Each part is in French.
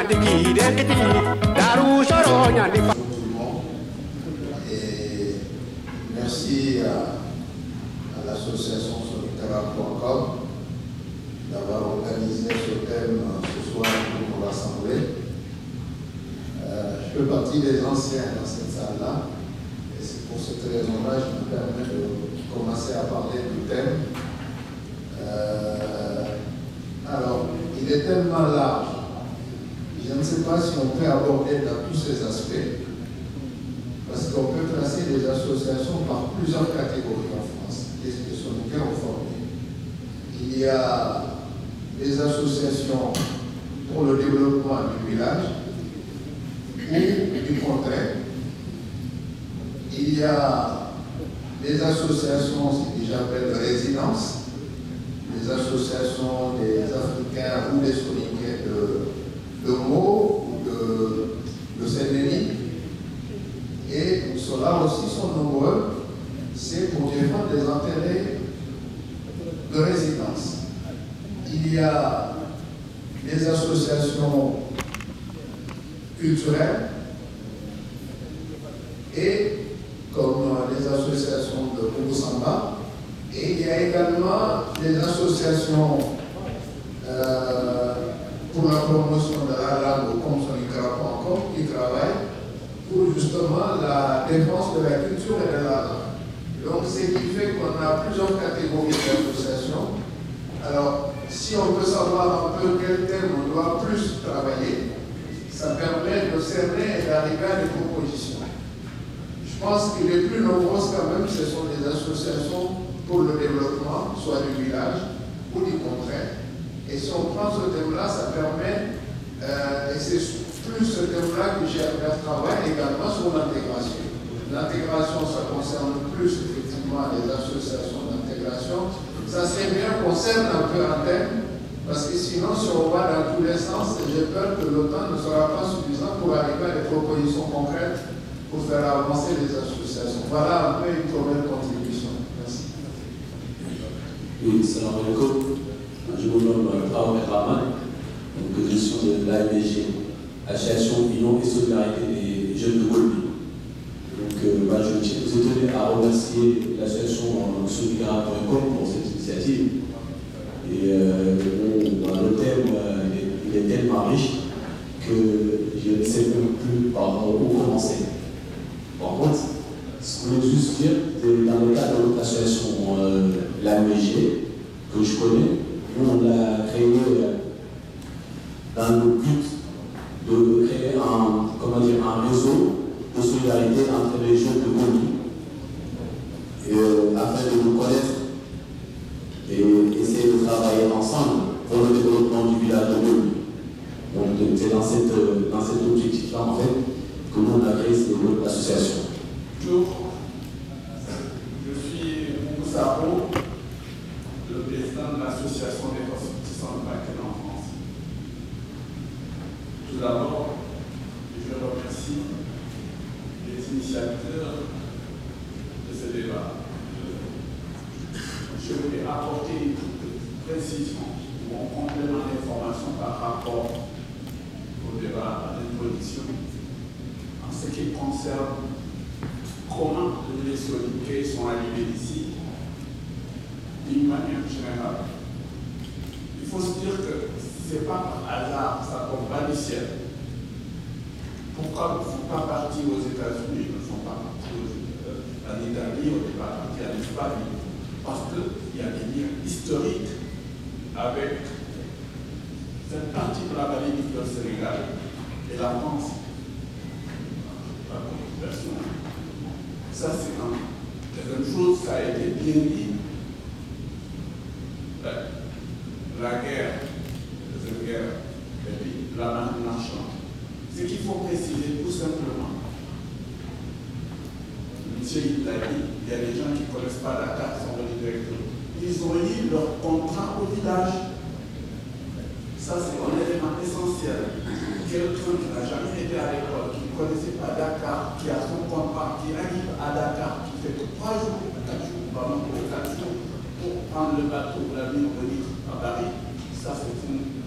Et merci à l'association Sonicara.com d'avoir organisé ce thème ce soir pour mon assemblée. Je fais partie des anciens dans cette salle-là et c'est pour cette raison-là que je me permets de commencer à parler du thème. Alors, il est tellement large. Je ne sais pas si on peut aborder dans tous ces aspects, parce qu'on peut classer les associations par plusieurs catégories en France, qui sont bien formées. Il y a des associations pour le développement du village, ou du contraire. Il y a des associations, ce que j'appelle de résidence, des associations des Africains ou des Soninké de Meaux ou de Saint-Denis. Et ceux-là aussi sont nombreux, c'est pour défendre des intérêts de résidence. Il y a des associations culturelles et comme les associations de Kouboussamba. Et il y a également des associations pour la promotion de la langue comme Sonicara.com qui travaillent pour justement la défense de la culture et de la langue. Donc, ce qui fait qu'on a plusieurs catégories d'associations. Alors, si on veut savoir un peu quel thème on doit plus travailler, ça permet de cerner et d'arriver à des propositions. Je pense que les plus nombreuses, quand même, ce sont les associations pour le développement, soit du village ou du contraire. Et si on prend ce thème-là, ça permet, et c'est plus ce thème-là que j'ai à travailler également sur l'intégration. L'intégration, ça concerne plus effectivement les associations d'intégration. Ça serait bien qu'on cerne un peu un thème, parce que sinon, si on va dans tous les sens, j'ai peur que le temps ne sera pas suffisant pour arriver à des propositions concrètes pour faire avancer les associations. Voilà un peu une première contribution. Merci. Oui, salam alaikum. Je me nomme Traoré Rahman, donc gestion de l'AMG, Association Union et Solidarité des Jeunes de Golbi. Donc, je tenais à remercier l'association Sonicara.com pour cette initiative. Et le thème il est tellement riche que je ne sais même plus par où commencer. Par contre, ce que je voulais juste dire, c'est dans le cadre de notre association, l'AMG, que je connais, nous on l'a créé dans le but de créer un réseau de solidarité entre les jeunes de Golbi, afin de nous connaître et essayer de travailler ensemble pour le développement du village de Golbi. Donc c'est dans cet objectif-là en fait que nous on a créé cette association. Bonjour, je suis Moussaro, le président de l'association des ressortissants bancaires en France. Tout d'abord, je remercie les initiateurs de ce débat. Je vais apporter une précision ou un complément d'information par rapport au débat à l'introduction en ce qui concerne comment les Soninké sont arrivés ici d'une manière générale. Il faut se dire que ce n'est pas par hasard, ça tombe pas du ciel. Pourquoi ils ne sont pas partis aux États-Unis, ils ne sont pas partis en Italie, on n'est pas partis en Espagne? Parce qu'il y a des liens historiques avec cette partie de la vallée du fleuve Sénégal et la France. Ça, c'est une chose, ça a été bien dit. La guerre, c'est une guerre, et puis la marine marchande. Ce qu'il faut préciser tout simplement, monsieur il l'a dit, il y a des gens qui ne connaissent pas Dakar, qui sont venus directement. Ils ont eu leur contrat au village. Ça, c'est un élément essentiel. Quelqu'un qui n'a jamais été à l'école, qui ne connaissait pas Dakar, qui a son contrat, qui arrive à Dakar, qui fait que 3 jours, 4 jours, pardon, pour 4 jours, pour prendre le bateau pour l'avenir venir à Paris, ça, c'est une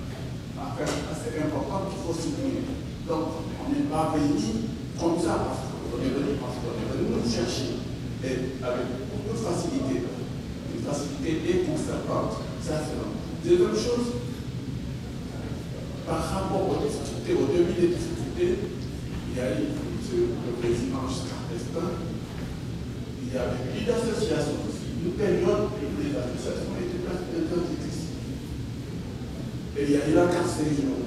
affaire assez c'est important qu'il faut souligner. Donc, on n'est pas venu comme ça, parce qu'on est venu nous chercher, et avec beaucoup de facilité, une facilité déconcertante. Ça, c'est la deuxième chose. Par rapport aux difficultés, au début des difficultés, il y a eu le président Giscard d'Estaing, il y avait plus d'associations aussi. Une période où les associations étaient presque difficiles. Et il y a eu la carte séjour.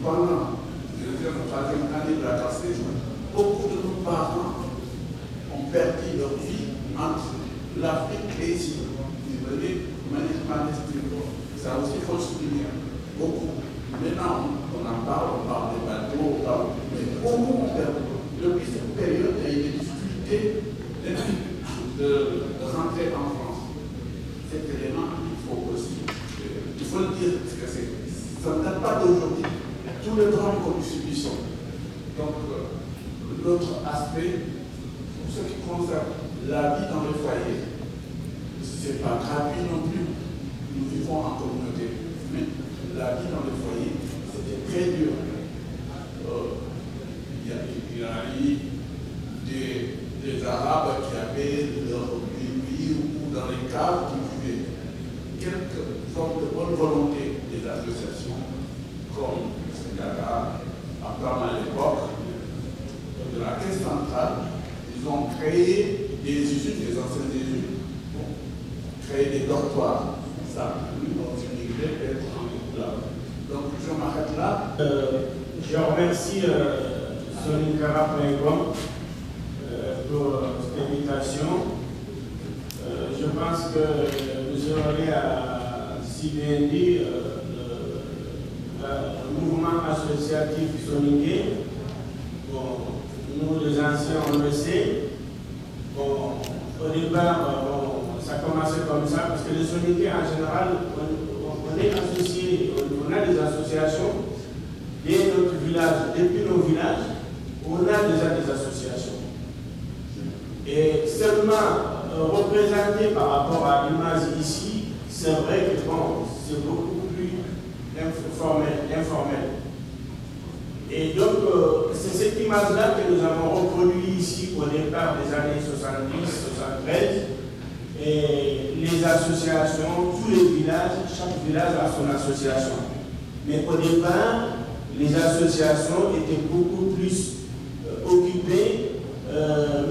Pendant la troisième année de la carte séjour, beaucoup de nos parents ont perdu leur vie entre l'Afrique et ici. Ils venaient de manière clandestine. Ça aussi, il faut le souligner. Beaucoup. Maintenant, on en parle, on parle des bateaux, mais beaucoup ont perdu. Depuis cette période, il y a eu des difficultés de rentrer en France. Cet élément, il faut le dire, parce que ça ne date pas d'aujourd'hui. Tout le drame que nous subissons. Donc, l'autre aspect, pour ce qui concerne la vie dans le foyer, ce n'est pas gratuit non plus. Nous vivons en communauté. Mais la vie dans le foyer, c'était très dur. Il y a eu des Arabes qui avaient leur bébé ou dans les caves qui vivaient. Quelques formes de bonne volonté des associations, comme Sénégal, à l'époque de la Caisse centrale, ils ont créé des usines, des anciennes usines, pour créer des dortoirs. Ça, dans une église, être en là. Donc, je m'arrête là. Je remercie Soninkara.com pour cette invitation. Je pense que vous aurez si bien dit, le mouvement associatif Soninké. Bon, nous les anciens, on le sait. Bon, au départ, ça a commencé comme ça, parce que les Soninké, en général, on est associés, on a des associations dès notre village, depuis nos villages, on a déjà des associations. Et seulement représenté par rapport à l'image ici, c'est vrai que bon, c'est beaucoup plus informel. Et donc, c'est cette image-là que nous avons reproduit ici au départ des années 70-73. Et les associations, tous les villages, chaque village a son association. Mais au départ, les associations étaient beaucoup plus occupées.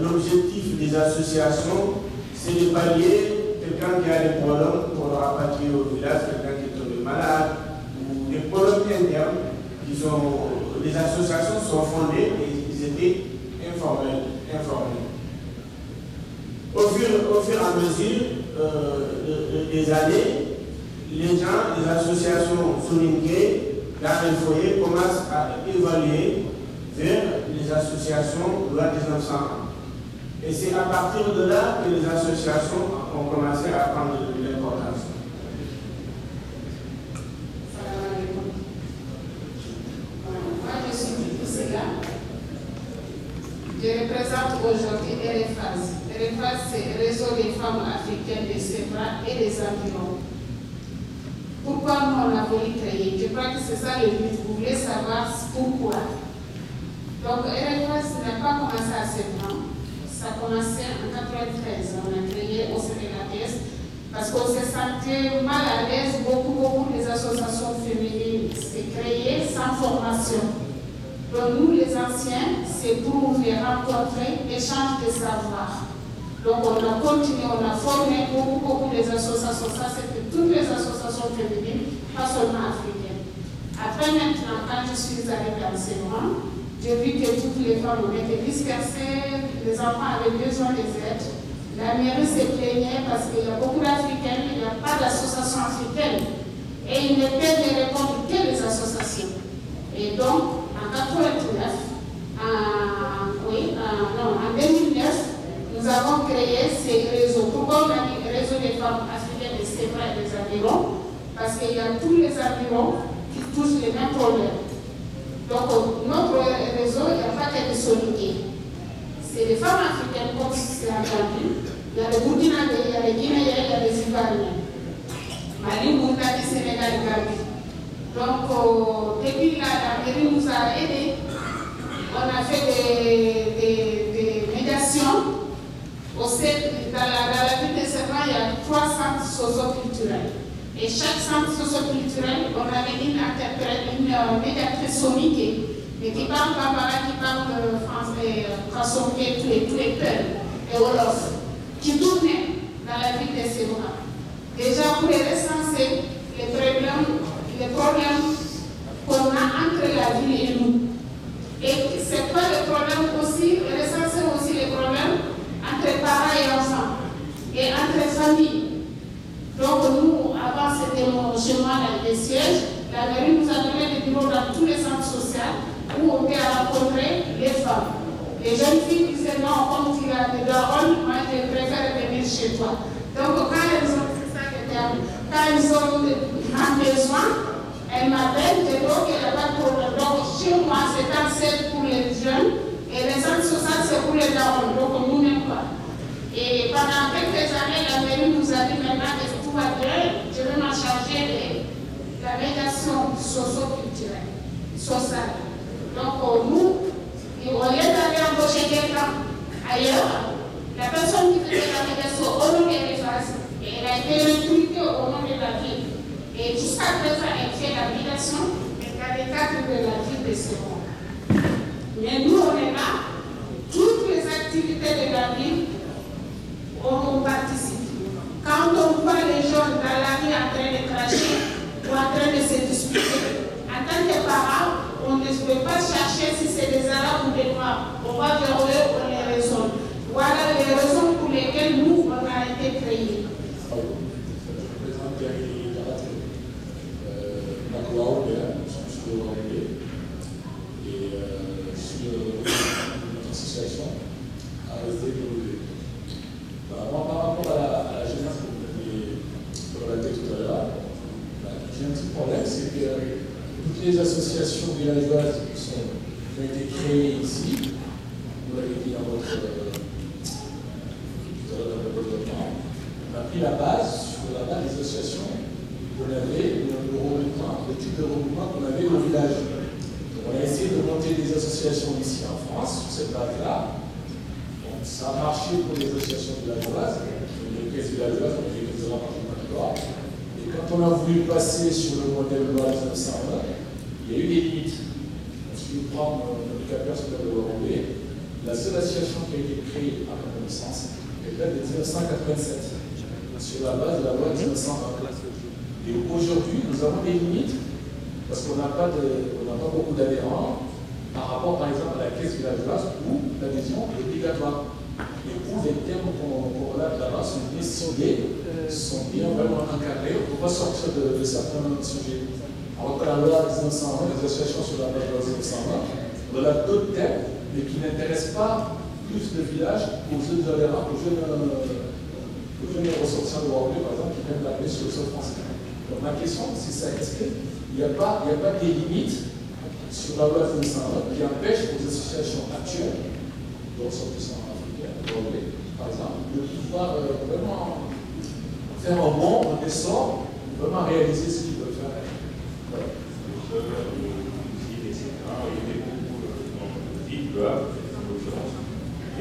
L'objectif des associations, c'est de pallier quelqu'un qui a des problèmes pour le rapatrier au village, quelqu'un qui est tombé malade, ou des problèmes internes. Les associations sont fondées et ils étaient informels. Au fur et à mesure des années, les gens, les associations Soninké, dans les foyers, commencent à évoluer vers les associations loi 1901. Et c'est à partir de là que les associations ont commencé à prendre de l'importance. Je représente aujourd'hui RFAS. RFAS, c'est Réseau des femmes africaines de Sévra et des environs. Pourquoi nous on a voulu créer? Je crois que c'est ça le but. Vous voulez savoir pourquoi. Donc RFAS n'a pas commencé à Sévra. Ça a commencé en 1993. On a créé au Sénégal parce qu'on se sentait mal à l'aise. Beaucoup des associations féminines s'est créées sans formation. Donc nous les anciens, c'est pour ouvrir, rencontrer, échange de savoir. Donc on a continué, on a formé beaucoup des associations. Ça c'était toutes les associations féminines, pas seulement africaines. Après maintenant, quand je suis arrivée à l'enseignement, j'ai vu que toutes les femmes ont été dispersées, les enfants avaient besoin des aides. La mairie se plaignait parce qu'il y a beaucoup d'Africaines, il n'y a pas d'association africaine. Et ils ne peuvent les répondre que les associations. Et donc, en 1989, en 2009, nous avons créé ces réseaux. Pourquoi on a dit réseau des femmes africaines et c'est vrai des environs? Parce qu'il y a tous les environs qui touchent les mêmes problèmes. Donc, notre réseau, il n'y a pas que des Soninké. C'est des femmes africaines, comme c'est entendu. Il y a les Burkinabés, il y a les Guinéens, il y a les Ivoiriens. Mali, Mauritanie, Sénégal et Gambie. Donc, depuis là, la mairie nous a aidés. On a fait des médiations. Dans la ville de Servan, il y a 3 centres socio-culturels. Et chaque centre socio-culturel, on avait une médiatrice sonique, mais qui parle bambara, qui parle français, kassonké, tous les peuples, et wolof, qui tournait dans la ville de Servan. Déjà pour les recenser les problèmes qu'on a entre la ville et nous. Et c'est quoi le problème aussi, recenser aussi les problèmes entre parents et enfants, et entre familles. Donc nous, avant c'était chez moi les sièges, la mairie nous a donné des bureaux dans tous les centres sociaux où on peut rencontrer les femmes. Les jeunes filles disaient non, comme tu as des darons, moi je préfère venir chez toi. Donc quand elles ont un besoin, elles m'appellent, je dis ok, il n'y a pas de problème. Donc chez moi c'est un set pour les jeunes et les centres sociaux c'est pour les darons, donc nous n'aimons pas. Et pendant quelques années, la mairie nous a dit maintenant que tout va bien, je vais m'en charger de la médiation socio-culturelle, sociale. Donc nous, au lieu d'aller embaucher quelqu'un ailleurs, la personne qui faisait la médiation au nom de l'EFAS, elle a été recrutée au nom de la ville. Et jusqu'à présent, elle fait la médiation dans le cadre de la ville de Servan. Mais nous, on est là, toutes les activités de la ville, on participe. Quand on voit les jeunes dans la rue en train de cracher ou en train de se disputer, en tant que parents, on ne peut pas chercher si c'est des Arabes ou des Noirs. On va vers eux, on les raisonne. Voilà les raisons pour lesquelles nous, on a été créés. Je présente Gary Karate, je suis européen et je suis une association à développer. Par rapport à la jeunesse que vous avez relatée tout à l'heure, j'ai un petit problème, c'est que toutes les associations villageoises qui ont été créées ici, vous l'avez dit dans votre développement, on a pris la base, sur la base des associations qu'on avait, le type de regroupement qu'on avait au village. Donc on a essayé de monter des associations ici en France, sur cette base-là. Ça a marché pour les associations villageoises, les caisses villageoises, on a fait des rapprochements. Et quand on a voulu passer sur le modèle loi 1901, il y a eu des limites. Si vous prenez le handicapeur sur le Rwandais, la seule association qui a été créée à ma connaissance, elle date de 1987, sur la base de la loi 1901. Et aujourd'hui, nous avons des limites, parce qu'on n'a pas beaucoup d'adhérents, par rapport par exemple à la caisse villageoise où l'adhésion est obligatoire. Et où les termes qu'on relate là-bas sont bien ciblés, sont bien vraiment encadrés, on ne peut pas sortir de certains sujets. Alors que la loi 1901, les associations sur la base de la loi 1901, relate d'autres thèmes, mais qui n'intéressent pas plus le village aux jeunes adhérents, aux jeunes ressortissants de Rwanda, par exemple, qui viennent d'arriver sur le sol français. Donc ma question, c'est ça, est-ce qu'il n'y a pas des limites sur la loi 1901 qui empêchent aux associations actuelles de ressortissants africains, par exemple, de pouvoir vraiment faire un bond, un essor, vraiment réaliser ce qu'ils veulent faire. Voilà. Et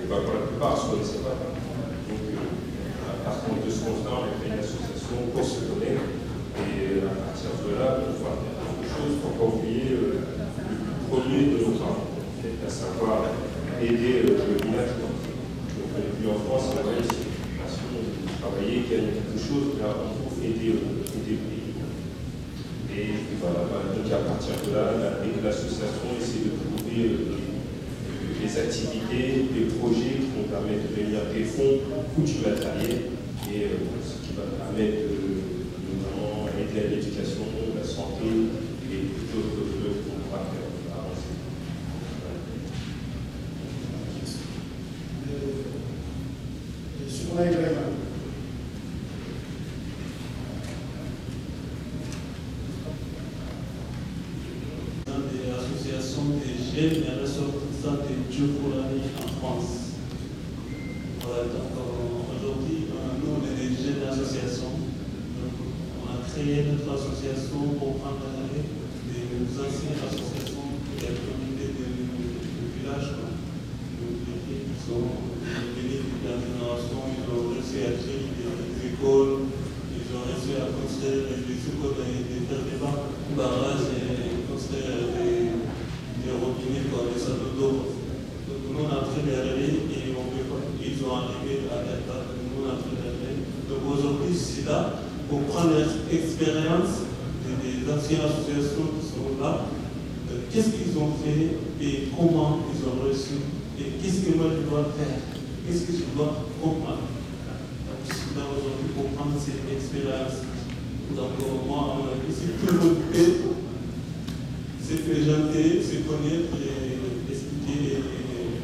pour la plupart, je ne connaissais pas. Donc, à partir de ce constat, on a créé une association pour se donner. Et à partir de là, on va faire quelque chose pour ne pas oublier le premier de nos travaux, à savoir aider le village. Donc, depuis en France, on a réussi de travailler, qu'il y a quelque chose là, pour aider le pays. Et voilà, donc à partir de là, l'association essaie de trouver des activités, des projets qui vont permettre de venir des fonds ou du matériel, et ce qui va permettre notamment aider à l'éducation, la santé et d'autres choses qu'on pourra faire avancer. Des associations des jeunes et ressortissants de Djokourani en France. Voilà, donc aujourd'hui, nous, on est des jeunes associations. Donc, on a créé créé notre association pour prendre la relais des anciennes associations des communautés de village. Ils sont venus de la génération, ils ont réussi à créer des écoles, ils ont réussi à construire des écoles, faire des barrages et construire des robinets pour les salles d'eau. Nous on a pris les relais et ils ont arrivé à la table. Nous on a pris les relais. Donc aujourd'hui, c'est là pour prendre l'expérience des anciennes associations qui sont là. Qu'est-ce qu'ils ont fait et comment ils ont reçu et qu'est-ce que moi je dois faire, qu'est-ce que je dois comprendre. Donc je suis là aujourd'hui pour prendre cette expérience. Donc moi, à mon avis, c'est plus motivé, c'est présenter, c'est connaître et expliquer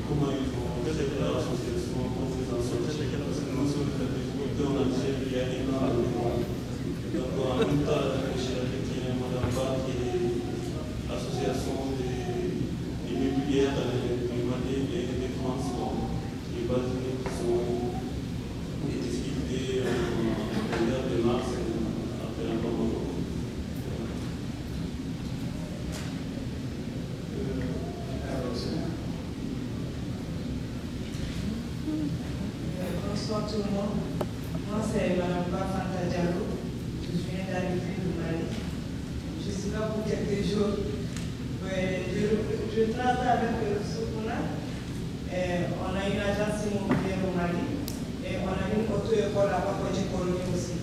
comment ils ont fait la association, comment ils en sont. Parce que nous sommes des agriculteurs, on a déjà il y a énormément. Donc en même temps, j'ai avec Madame Ba, qui est l'association des immobilières du Mali et de France, qui est basée, qui sont discutées en période de mars après un moment. Bonsoir tout le monde. Moi, c'est Mme Fanta Diallo. Je viens d'arriver du Mali. Je suis là pour quelques jours. Je travaille avec Soukouna. On a une agence immobilière au Mali. Et on a une auto-école à Pakoji-Colonie aussi.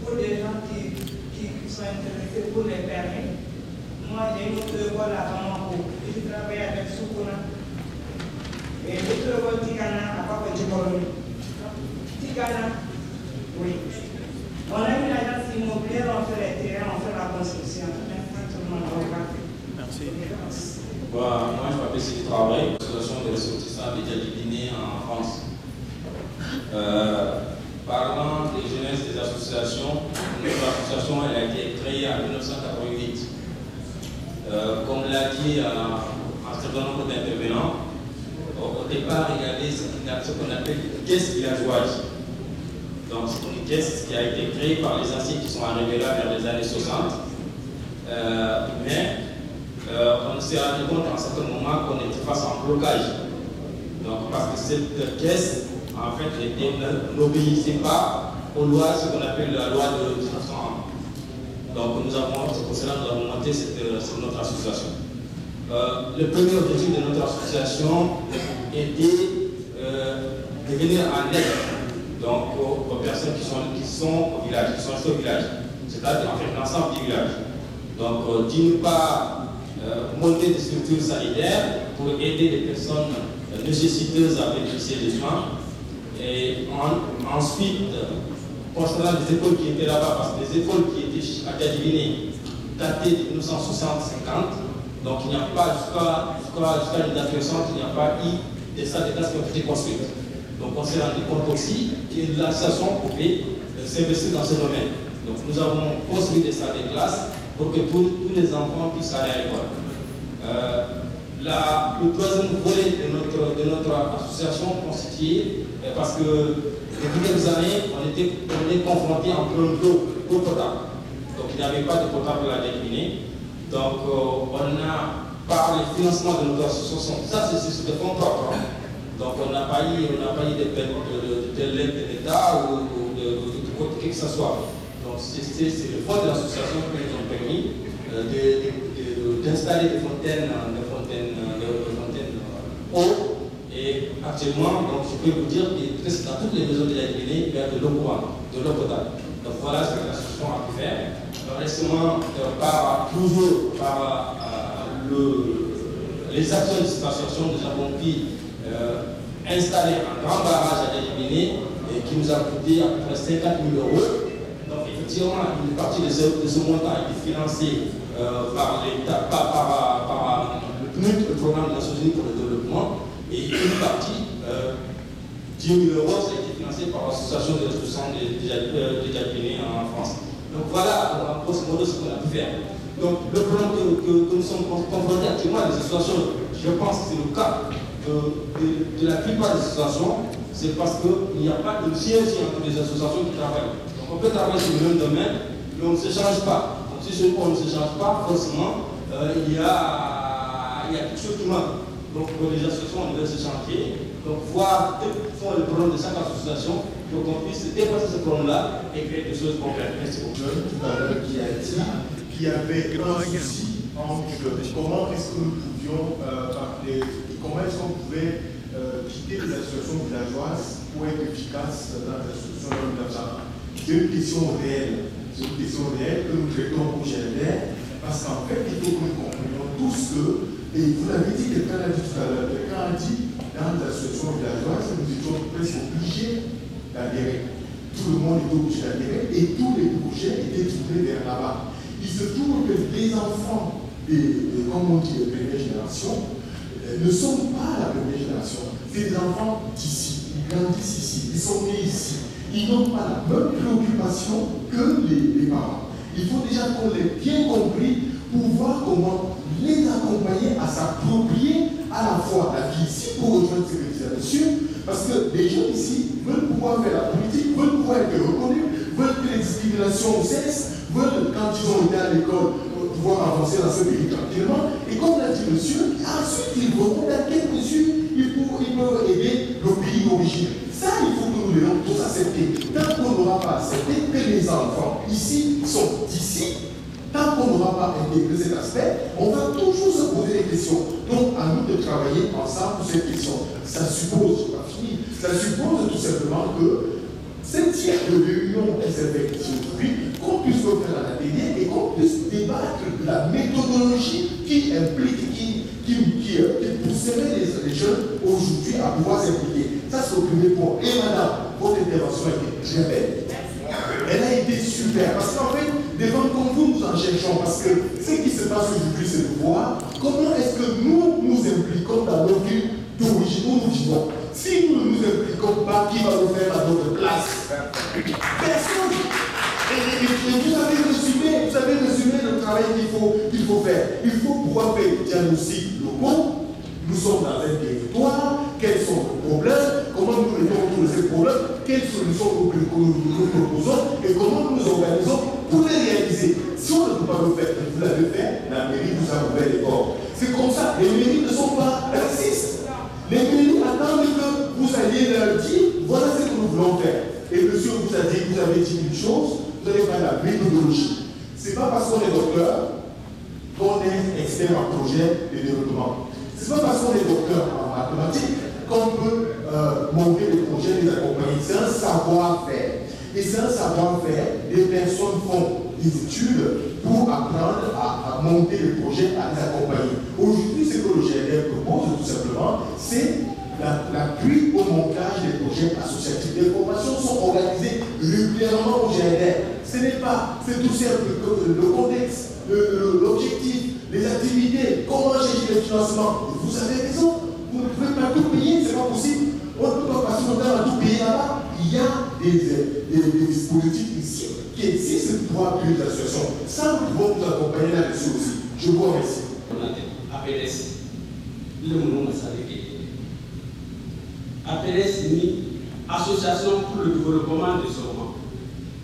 Pour des gens qui sont intéressés pour les permis. Moi, j'ai une auto-école à Bamako. Je travaille avec Soukouna. Et l'auto-école Tigana à Pakoji-Colonie. Tigana, oui. On a une agence immobilière, on fait les terrains, on fait la construction. Merci. Moi, je m'appelle Sidi Traoré, l'association des ressortissants des Djadibinés en France. Parlant des jeunesses des associations, notre association elle a été créée en 1988. Comme l'a dit un certain nombre d'intervenants, au départ, il y avait ce qu'on appelle une caisse villageoise. Donc, c'est une caisse qui a été créée par les anciens qui sont arrivés là vers les années 60. Mais on s'est rendu compte à un certain moment qu'on était face à un blocage. Donc, parce que cette caisse, en fait, n'obéissait pas aux lois, ce qu'on appelle la loi de 1901. Donc, c'est pour cela que nous avons monté notre association. Le premier objectif de notre association était de venir en aide donc, aux personnes qui sont au village, qui sont restées au village, c'est-à-dire en fait l'ensemble du village. Donc, d'une part, monter des structures sanitaires pour aider les personnes nécessiteuses à bénéficier des soins. Et ensuite, concernant les écoles qui étaient là-bas, parce que les écoles qui étaient à Djadibinés dataient de 1960-50, donc il n'y a pas jusqu'à une date récente, il n'y a pas eu des salles de classe qui ont été construites. Donc on s'est rendu compte aussi que l'association pouvait s'investir dans ce domaine. Donc nous avons construit des salles de classe pour que tous les enfants puissent aller à l'école. Le troisième volet de notre association constitué, parce que depuis quelques années, on est confronté à un problème d'eau potable. Donc il n'y avait pas de potable à Djadibinés. Donc on a, par le financement de notre association, ça c'est des fonds propres. Donc on n'a pas eu de l'aide de l'État ou de qui que ce soit. Donc c'est le fonds de l'association qui nous ont permis d'installer des fontaines eau. Et actuellement, donc, je peux vous dire que presque dans toutes les maisons de la Guinée, il y a de l'eau courante, de l'eau potable. Donc voilà ce que l'association a pu faire. Récemment, toujours par les actions de cette association, nous avons pu installer un grand barrage à Djadibinés qui nous a coûté à peu près 50 000 €. Donc effectivement, une partie de ce montant a été financée par l'État, par le PNUD, le programme de Nations Unies pour le développement, et une partie, 10 000 € ça a été financé par l'association des ressortissants des Djadibinés en France. Donc voilà, en grosso modo, ce qu'on a pu faire. Donc le problème que nous sommes confrontés actuellement à des associations, je pense que c'est le cas de la plupart des associations, c'est parce qu'il n'y a pas une synergie entre les associations qui travaillent. Donc on peut travailler sur le même domaine, mais on ne se change pas. Donc, si on ne se change pas, forcément, il y a quelque chose qui manque. Donc, pour les associations, on doit se changer. Donc, voir quels sont les problèmes de chaque association pour qu'on puisse dépasser ce problème-là et créer des choses concrètes. Merci beaucoup. Tout à l'heure, qui a dit qu'il y avait un souci entre comment est-ce que nous pouvions comment est-ce qu'on pouvait quitter les associations villageoises pour être efficace dans les associations villageoises. C'est une question réelle. C'est une question réelle que nous traitons au GNR parce qu'en fait, il faut que nous comprenions tous que, et vous l'avez dit, quelqu'un l'a dit tout à l'heure, quelqu'un a dit dans les associations villageoises, nous étions presque obligés d'adhérer. Tout le monde était obligé d'adhérer et tous les projets étaient tournés vers là-bas. Il se trouve que les enfants, comme on dit, de première génération, ne sont pas la première génération. C'est des enfants d'ici, ils grandissent ici, ils sont nés ici. Ils n'ont pas la même préoccupation que les parents. Il faut déjà qu'on l'ait bien compris pour voir comment les accompagner à s'approprier à la fois la vie ici pour rejoindre ce que disait monsieur, parce que les jeunes ici veulent pouvoir faire la politique, veulent pouvoir être reconnus, veulent que les discriminations cessent, veulent, quand ils ont été à l'école, pouvoir avancer dans ce pays tranquillement. Et comme l'a dit monsieur, ensuite ils verront dans quelle mesure ils peuvent aider le pays d'origine. Ça, il faut que nous l'ayons tous accepter. Tant qu'on n'aura pas accepté que les enfants ici sont d'ici, tant qu'on n'aura pas intégré cet aspect, on va toujours se poser des questions. Donc, à nous de travailler ensemble sur ces questions. Ça suppose, je n'ai pas fini, ça suppose tout simplement que cette type de réunion SFX aujourd'hui, qu'on puisse le faire à l'atelier et qu'on puisse débattre de la méthodologie qui implique, qui pousserait les jeunes aujourd'hui à pouvoir s'impliquer. Ça, c'est le premier point. Et madame, votre intervention a été très belle. Elle a été super. Parce qu'en fait, devant comme vous, nous en cherchons. Parce que ce qui se passe aujourd'hui, c'est de voir comment est-ce que nous nous impliquons dans nos villes d'origine où nous vivons. Si nous ne nous impliquons pas, qui va le faire à notre place? Personne. Et vous avez résumé le travail qu'il faut faire. Il faut pouvoir faire des diagnostics locaux. Nous sommes dans un territoire. Quels sont nos problèmes? Comment nous traitons autour de ces problèmes? Quelles solutions nous proposons? Et comment nous nous organisons pour les réaliser? Si on ne peut pas le faire, et vous l'avez fait, la mairie vous a ouvert les portes. C'est comme ça. Les mairies ne sont pas racistes. Les mairies attendent que vous alliez leur dire voilà ce que nous voulons faire. Et monsieur vous a dit, vous avez dit une chose, vous allez faire la méthodologie. Ce n'est pas parce qu'on est docteur qu'on est expert en projet de développement. Ce n'est pas parce qu'on est docteur en mathématiques qu'on peut monter des projets, les accompagner. C'est un savoir-faire. Et c'est un savoir-faire. Des personnes font des études pour apprendre à monter des projets, à les accompagner. Aujourd'hui, ce que le GNR propose, tout simplement, c'est l'appui au montage des projets associatifs. Les formations sont organisées régulièrement au GNR. Ce n'est pas, c'est tout simple que le contexte, l'objectif, les activités, comment chercher les financements. Vous avez raison, vous ne pouvez pas tout payer, c'est pas possible. On ne peut pas passer le temps à tout payer là-bas. Il y a des dispositifs ici qui existent pour appuyer les associations. Ça, nous pouvons vous accompagner là-dessus aussi. Je vous remercie. APLS, le monde APLS ni Association pour le développement du Sorma.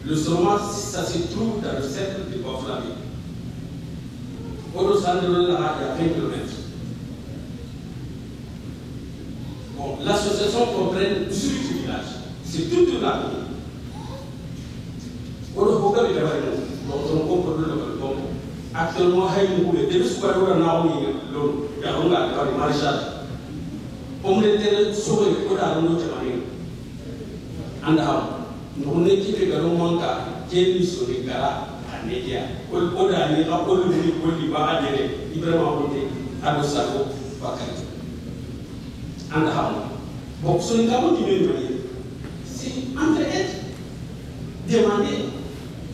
Le Sorma, ça se trouve dans le cercle de Baflavi. Au centre de la il y a 20 km. Bon, l'association comprend 18 villages. C'est toute la commune. Au Boga de Gavarino, dont on comprend le développement. Actuellement, il y a des squares qui ont des maraîchages. On est sur le code à l'autre manière. On est qui fait que l'on manque à quel sur les gars à Nédia. On a mis un peu de vie pour adhérer. Il va monter à l'Osako, Bakari. Bon, ce n'est pas mon idée. C'est entre êtres demander.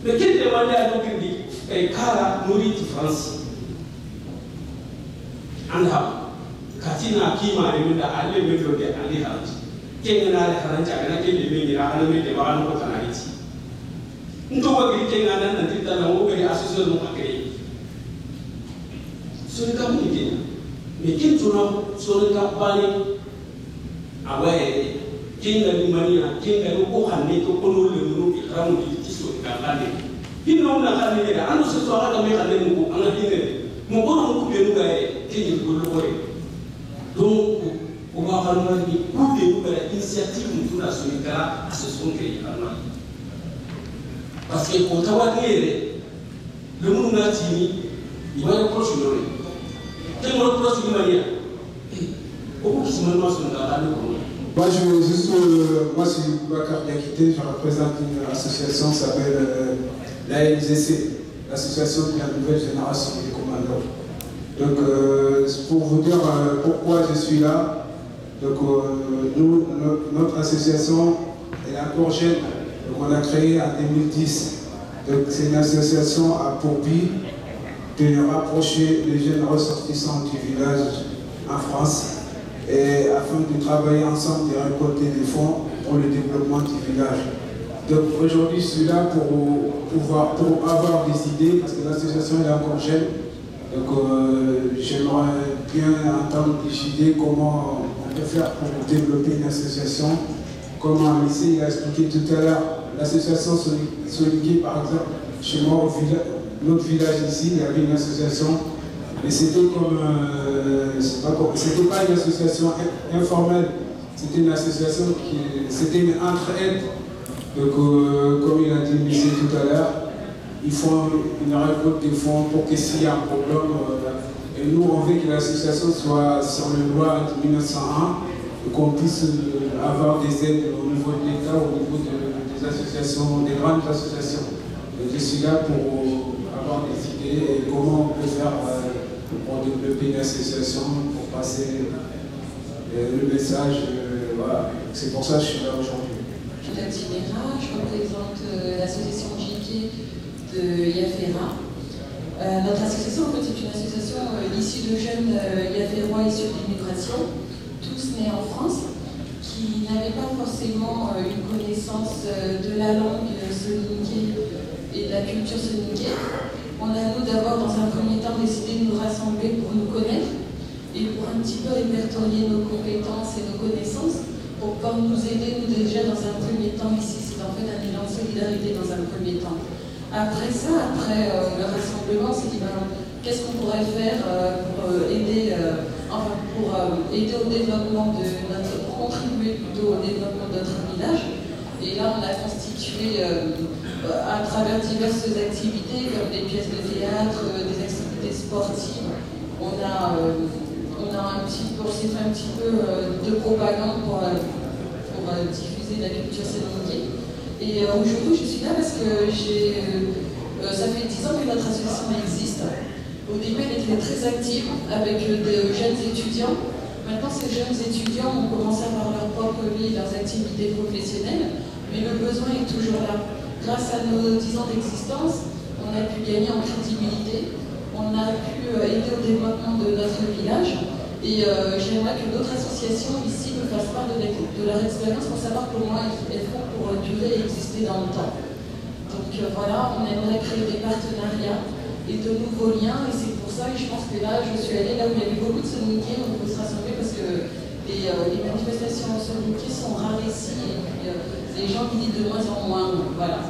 Mais qui demande à nous qui dit Kara nourrit France. Katina kima remunda alle metro de ali haranti kenga na haranti agana ke de me ra ana me de ba no kana iti ndo wa gri kenga na nanti ta na mo be association mo akere so ka mo ni me kin tuno so ka bani awaye kinga ni mania kinga no ko hanne ko ko no le no ki ramu di ti so ka lande Ino na kanile da ando se soara ka me kanile mo anga dine mo bono mo kubenu ga kenyi ko lokore donc on va parler de kubenu ga initiative mu na so ikara association ke yana parce que ko tawanere le monde na tini il va le proche lori quel monde proche ni mania au qui se met dans son garde moi je veux juste moi c'est Boubacar Diakité, je représente une association qui s'appelle l'ANGC, l'association de la nouvelle génération des commandos. Donc, pour vous dire pourquoi je suis là, donc, notre association est encore jeune, donc on a créé en 2010. Donc, c'est une association à pour but de rapprocher les jeunes ressortissants du village en France et afin de travailler ensemble et récolter des fonds pour le développement du village. Donc aujourd'hui, je suis là pour avoir des idées, parce que l'association est encore jeune. Donc j'aimerais bien entendre des idées comment on peut faire pour développer une association. Comme Missy a expliqué tout à l'heure, l'association Solingué, par exemple, chez moi, notre village ici, il y avait une association, mais c'était comme, c'était pas une association informelle, c'était une association c'était une entraide. Donc, comme il a dit Michel tout à l'heure, ils font une récolte de fonds pour que s'il y a un problème, et nous on veut que l'association soit sur le loi de 1901 et qu'on puisse avoir des aides au niveau de l'État, au niveau des associations, des grandes associations. Donc, je suis là pour avoir des idées et comment on peut faire pour développer une association, pour passer le message. Voilà. C'est pour ça que je suis là aujourd'hui. Je représente l'association JK de Yafera. Notre association, en fait, c'est une association issue de jeunes Yaférois issus de l'immigration, tous nés en France, qui n'avaient pas forcément une connaissance de la langue soninké et de la culture soninké. On a, nous, d'abord, dans un premier temps, décidé de nous rassembler pour nous connaître et pour un petit peu répertorier nos compétences et nos connaissances, pour pouvoir nous aider, nous déjà dans un premier temps ici, c'est en fait un élan de solidarité dans un premier temps. Après ça, après le rassemblement, c'est dit qu'est-ce qu'on pourrait faire pour aider, aider au développement de pour contribuer plutôt au développement de notre village. Et là, on a constitué à travers diverses activités, comme des pièces de théâtre, des activités sportives. On s'est fait un petit peu de propagande pour diffuser la culture soninké. Et aujourd'hui, je suis là parce que ça fait 10 ans que notre association existe. Au début, elle était très active avec de jeunes étudiants. Maintenant, ces jeunes étudiants ont commencé à avoir leur propre vie, leurs activités professionnelles, mais le besoin est toujours là. Grâce à nos 10 ans d'existence, on a pu gagner en crédibilité, on a pu aider au développement de notre village. Et j'aimerais que d'autres associations ici nous fassent part de leur expérience pour savoir comment elles font pour durer et exister dans le temps. Donc voilà, on aimerait créer des partenariats et de nouveaux liens. Et c'est pour ça que je pense que là, je suis allée là où il y avait beaucoup de soninké, on peut se rassembler parce que les manifestations soninké sont rares ici et puis les gens qui disent de moins en moins. Voilà.